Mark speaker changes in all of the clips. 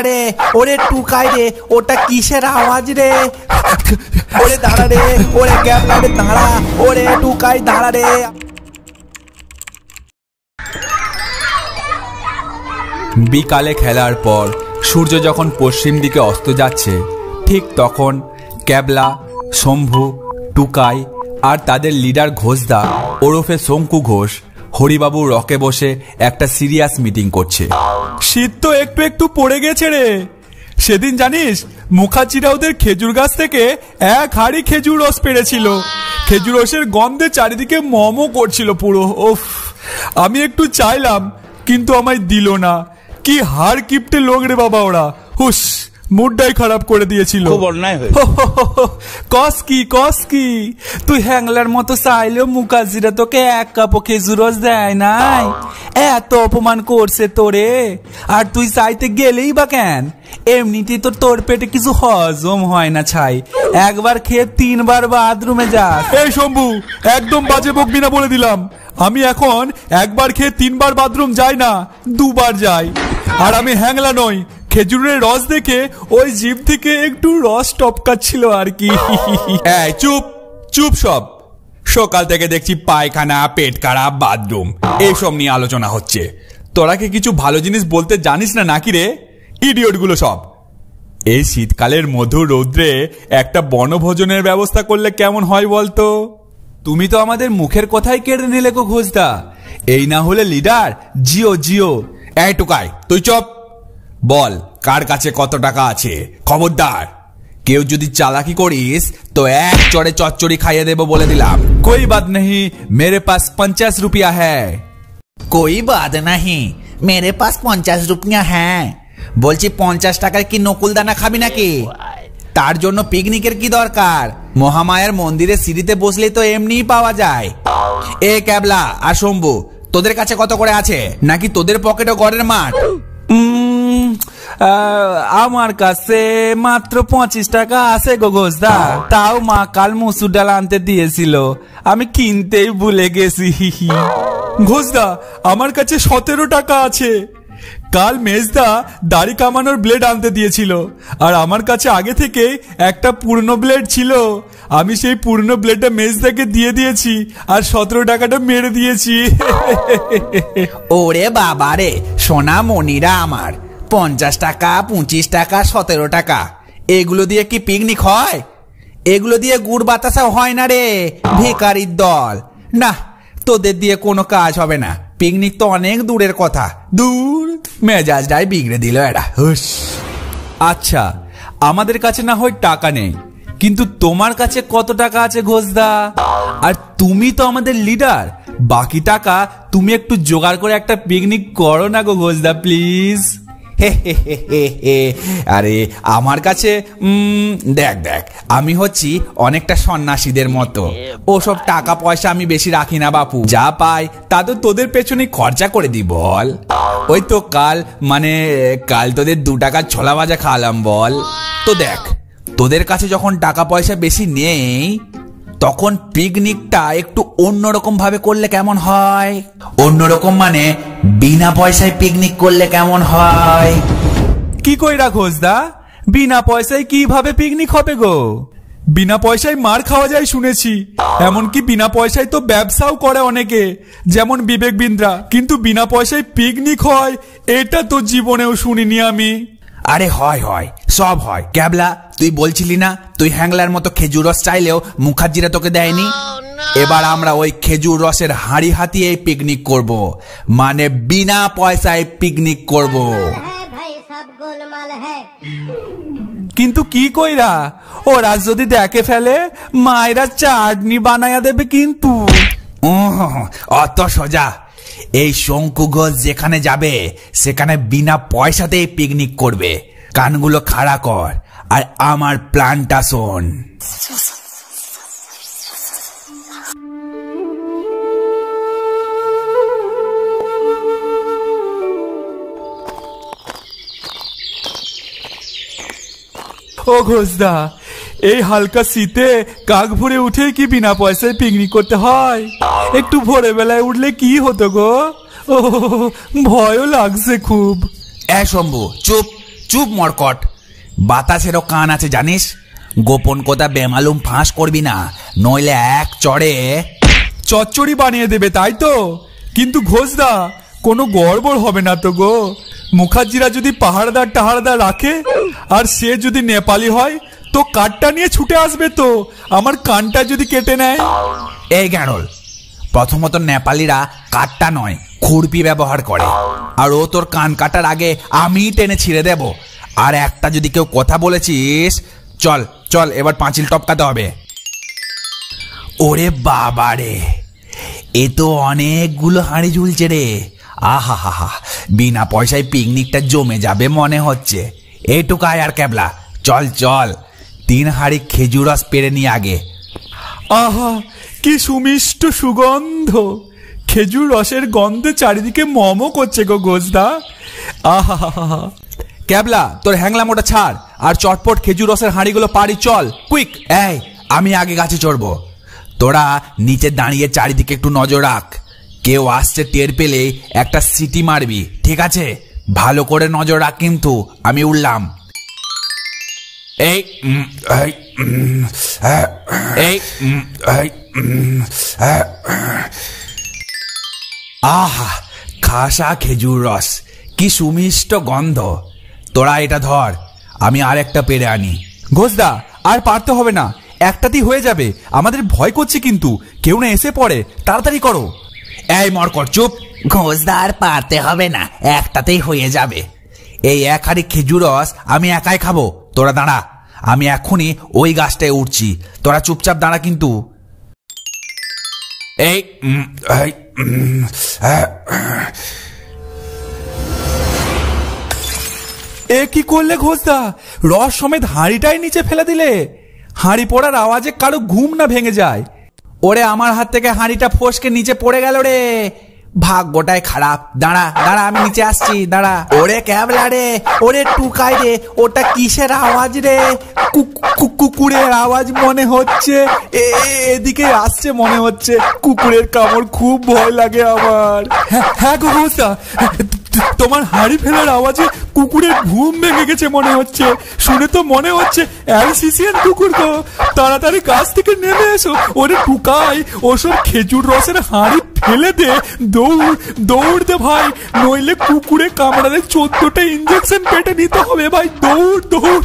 Speaker 1: রে ওরে টুকাই রে, ওটা কিসের আওয়াজ রে? ওরে দাঁড়া রে, ওরে ক্যাবলা রে দাঁড়া, ওরে টুকাই দাঁড়া রে।
Speaker 2: বিকালে খেলার পর সূর্য যখন পশ্চিম দিকে অস্ত যাচ্ছে, ঠিক তখন ক্যাবলা, শম্ভু, টুকাই আর তাদের লিডার ঘোষদা ওরফে শঙ্কু ঘোষ হরিবাবু রকে বসে একটা সিরিয়াস মিটিং করছে। শীত তো একটু একটু পড়ে গেছে রে। সেদিন জানিস মুখার্জিরা ওদের খেজুর গাছ থেকে এক হাড়ি খেজুর রস পেড়েছিল। খেজুর রসের গন্ধে চারিদিকে মমও করছিল পুরো। ওফ, আমি একটু চাইলাম কিন্তু আমায় দিল না। কি হাড় কিপটে লোক রে বাবা ওরা। হুস, মুডটাই খারাপ করে দিয়েছিল। কস কি তুই হ্যাংলার মতো চাইলেও মুখার্জিরা তোকে এক কাপও খেজুর রস দেয় নাই? এত অপমান করছে তোরে, আর তুই চাইতে গেলেই বা কেন? এমনিতেই তো তোর পেটে কিছু হজম হয় না ছাই, একবার খেয়ে 3 বার বাথরুমে যাস। এই শম্ভু, একদম বাজে বকবি না বলে দিলাম। আমি এখন একবার খেয়ে 3 বার বাথরুম যাই না, 2 বার যাই। আর আমি হ্যাংলা নই। খেজুরের রস দেখে ওই জিভ থেকে একটু রস টপকাচ্ছিল আর কি। চুপ চুপ সব। সকাল থেকে দেখছি পায়খানা, পেট খারাপ, বাথরুম এইসব নিয়ে আলোচনা হচ্ছে। তোরা কি কিছু ভালো জিনিস বলতে জানিস না নাকি রে? ইডিয়ট গুলো সব। এই শীতকালের মধুর রৌদ্রে একটা বনভোজনের ব্যবস্থা করলে কেমন হয় বলতো? তুমি তো আমাদের মুখের কথাই কেড়ে নিলে গো ঘোষদা। এই না হলে লিডার জিও। এই টুকাই, তুই চুপ। বল, কার কাছে কত টাকা আছে? খবরদার কেউ যদি চালাকি করিস তো এক চড়ে চচ্চড়ি খাইয়ে দেবো বলে দিলাম। कोई बात नहीं, मेरे पास 50 रुपया है।
Speaker 1: कोई बात नहीं, मेरे पास 50 रुपया है। বলছি 50 টাকার কি নকুল দানা খাবি নাকি? তার জন্য পিকনিকের কি দরকার? মহামায়ার মন্দিরের সিঁড়িতে বসলেই তো এমনিই পাওয়া যায়। এ ক্যাবলা আর শম্ভু, তোদের কাছে কত করে আছে? নাকি তোদের পকেটও ঘরের মাঠ?
Speaker 2: আমার কাছে মাত্র 25 টাকা আছে গো ঘোষদা। তাও মা কাল মুসুর ডাল আনতে দিয়েছিল, আমি কিনতেই ভুলে গেছি। ঘোষদা, আমার কাছে 17 টাকা আছে। কাল মেজদা দাড়ি কামানোর ব্লেড আনতে দিয়েছিল, আর আমার কাছে আগে থেকে একটা পুরনো ব্লেড ছিল। আমি সেই পুরনো ব্লেডটা মেজদাকে দিয়ে দিয়েছি, আর 17 টাকাটা মেরে দিয়েছি।
Speaker 1: ওরে বাবা রে, সোনা মনিরা আমার, 50 টাকা, 25 টাকা, 17 টাকা, এগুলো দিয়ে কি পিকনিক হয়? এগুলো দিয়ে গুড় বাতাসা হয় না রে ভিখারির দল। না, তোদের দিয়ে কোনো কাজ হবে না। পিকনিক তো অনেক দূরের কথা। দূর, মেজাজটাই বিগড়ে দিল এরা।
Speaker 2: আচ্ছা, আমাদের কাছে না হয় টাকা নেই, কিন্তু তোমার কাছে কত টাকা আছে ঘোষদা? আর তুমি তো আমাদের লিডার, বাকি টাকা তুমি একটু জোগাড় করে একটা পিকনিক করো না গো ঘোষদা প্লিজ।
Speaker 1: আরে আমার কাছে দেখ, আমি হচ্ছি অনেকটা সন্ন্যাসীদের মতো। ওসব টাকা পয়সা আমি বেশি রাখি না বাপু। যা পাই তা তো তোদের পেছনে খরচা করে দি বল। ওই তো কাল তোদের 2 টাকার ছোলা ভাজা খাওয়ালাম বল। তো দেখ, তোদের কাছে যখন টাকা পয়সা বেশি নেই, তখন পিকনিকটা একটু অন্যরকম ভাবে করলে কেমন হয়? অন্যরকম মানে বিনা পয়সায় পিকনিক করলে কেমন হয়?
Speaker 2: কি কইরা ঘোষদা, বিনা পয়সায় কিভাবে পিকনিক হবে গো? বিনা পয়সায় মার খাওয়া যায় শুনেছি, এমনকি বিনা পয়সায় তো ব্যবসাও করে অনেকে, যেমন বিবেক বিন্দ্রা। কিন্তু বিনা পয়সায় পিকনিক হয় এটা তো জীবনেও শুনিনি আমি।
Speaker 1: আরে হয়, সব হয়। ক্যাবলা, তুই বলছিলি না তুই হ্যাংলার মতো খেজুর রস চাইলেও মুখার্জিরা তোকে দেয়নি? এবার আমরা ওই খেজুর রসের হাঁড়ি হাতিয়ে পিকনিক করব, মানে বিনা পয়সায় পিকনিক করব।
Speaker 2: কিন্তু কি কইরা? ওরা যদি দেখে ফেলে, মায়েরা চাটনি বানায়া দেবে কিন্তু।
Speaker 1: অত সোজা? এই শঙ্কু ঘোষ যেখানে যাবে সেখানে বিনা পয়সাতেই পিকনিক করবে। কানগুলো খাড়া কর আর আমার প্ল্যানটা শোন।
Speaker 2: ও ঘোষদা, এই হালকা শীতে কাক ভরে উঠে কি বিনা পয়সায় পিকনিক করতে হয়? একটু ভোরে বেলায় উঠলে কি হতো গো? ও ভয়ও লাগছে খুব।
Speaker 1: এ শম্ভু, চুপ চুপ মরকট, বাতাসেরও কান আছে জানিস। গোপন কথা বেমালুম ফাঁস করবি না, নইলে এক চড়ে
Speaker 2: চচ্চড়ি বানিয়ে দেবে, তাই তো? কিন্তু ঘোষদা, কোনো গড়বড় হবে না তো গো? মুখার্জিরা যদি পাহাড়দার টাহাড়দার রাখে আর সে যদি নেপালি হয় তো কাঠটা নিয়ে ছুটে আসবে তো, আমার কানটা যদি কেটে নেয়।
Speaker 1: এই গ্যারল, প্রথমত নেপালিরা কাঠটা নয় খুরপি ব্যবহার করে, আর ও তোর কান কাটার আগে আমি টেনে ছিঁড়ে দেব। আর একটা যদি কেউ কথা বলেছিস, চল চল এবার পাঁচিল টপকাতে হবে। ওরে বাবা রে, এ তো অনেকগুলো হাঁড়ি ঝুলছে রে। আহা হা হা, বিনা পয়সায় পিকনিকটা জমে যাবে মনে হচ্ছে। এইটুকায় আর ক্যাবলা, চল চল 3 হাঁড়ি খেজুর রস পেরে নিয়ে আগে।
Speaker 2: আহা, কি সুমিষ্ট সুগন্ধ! খেজুর রসের গন্ধে চারিদিকে মম করছে গো ঘোষদা। আহা,
Speaker 1: ক্যাবলা, তোর হ্যাংলামোটা ছাড় আর চটপট খেজুর রসের হাঁড়িগুলো পারি, চল কুইক। এই, আমি আগে গাছে চড়বো, তোরা নিচে দাঁড়িয়ে চারিদিকে একটু নজর রাখ। কেউ আসছে টের পেলে একটা সিটি মারবি, ঠিক আছে? ভালো করে নজর রাখ কিন্তু। আমি উঠলাম। এই আহা, খাসা খেজুর রস, কি সুমিষ্ট গন্ধ। তোরা এটা ধর, আমি আর একটা পেরে আনি।
Speaker 2: ঘোষদা, আর পারতে হবে না, একটাতেই হয়ে যাবে। আমাদের ভয় করছে কিন্তু, কেউ না এসে পড়ে, তাড়াতাড়ি করো।
Speaker 1: এই মরকট, চুপ। ঘোষদা, আর পারতে হবে না, একটাতেই হয়ে যাবে। এই 1 হাঁড়ি খেজুর রস আমি একাই খাবো। তোরা দাঁড়া, আমি এখনই ওই গাছটায় উঠছি, তোরা চুপচাপ দাঁড়া কিন্তু। এই
Speaker 2: এ কি করলে ঘোষদা? রস সমেত হাঁড়িটাই নিচে ফেলে দিলে। হাঁড়ি পড়ার আওয়াজে কারো ঘুম না ভেঙে যায়।
Speaker 1: ওরে, আমার হাত থেকে হাঁড়িটা ফসকে নিচে পড়ে গেল রে, ভাগ্যটাই খারাপ। দাঁড়া দাঁড়া, আমি নিচে আসছি, দাঁড়া। ওরে ক্যাবলা রে, ওরে টুকাই রে, ওটা কিসের আওয়াজ রে?
Speaker 2: কুকুরের আওয়াজ মনে হচ্ছে। এদিকে আসছে মনে হচ্ছে। কুকুরের কামড়, খুব ভয় লাগে আমার। হ্যাঁ গো ঘোষদা, তোমার হাঁড়ি ফেলার আওয়াজে কুকুরের ঘুম ভেঙে গেছে মনে হচ্ছে। শুনে তো মনে হচ্ছে অ্যালসিসিয়ান কুকুর গো। তাড়াতাড়ি গাছ থেকে নেমে এসো। ওরে টুকাই, ওসব খেজুর রসের হাঁড়ি ফেলে দে, দৌড় দে ভাই, নইলে কুকুরে কামড়ালে 14টা ইঞ্জেকশন পেটে নিতে হবে ভাই। দৌড় দৌড়।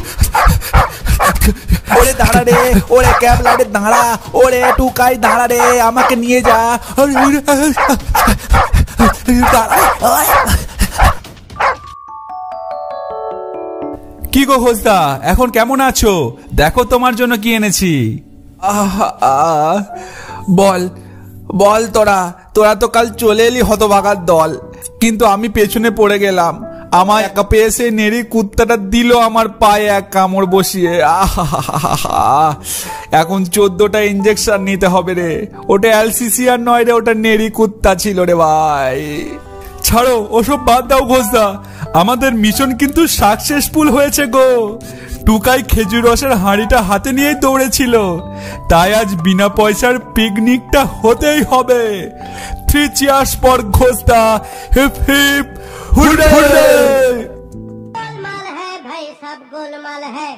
Speaker 1: ওরে দাঁড়া রে, ওরে ক্যাবলা রে দাঁড়া, ওরে টুকাই দাঁড়া রে, আমাকে নিয়ে যা।
Speaker 2: কি গো ঘোষদা, এখন কেমন আছো? দেখো তোমার জন্য কি এনেছি।
Speaker 1: বল বল, তোরা তো কাল চলে এলি হতভাগার দল, কিন্তু আমি পেছনে পড়ে গেলাম। আমার একা পেয়ে সেই নেড়ি কুত্তাটা দিল আমার পায়ে এক কামড় বসিয়ে। এখন 14টা ইঞ্জেকশন নিতে হবে রে। ওটা অ্যালসিসিয়ান নয় রে, ওটা নেড়ি কুত্তা ছিল রে ভাই।
Speaker 2: ছাড়ো, ওসব বাদ দাও ঘোষদা, আমাদের মিশন কিন্তু সাকসেসফুল হয়েছে গো। টুকাই খেজুর রসের হাঁড়িটা হাতে নিয়েই দৌড়েছিল, তাই আজ বিনা পয়সার পিকনিকটা হতেই হবে। 3 cheers for ঘোষদা। Hip hip hooray.
Speaker 3: गोलमाल है भाई, सब गोलमाल है।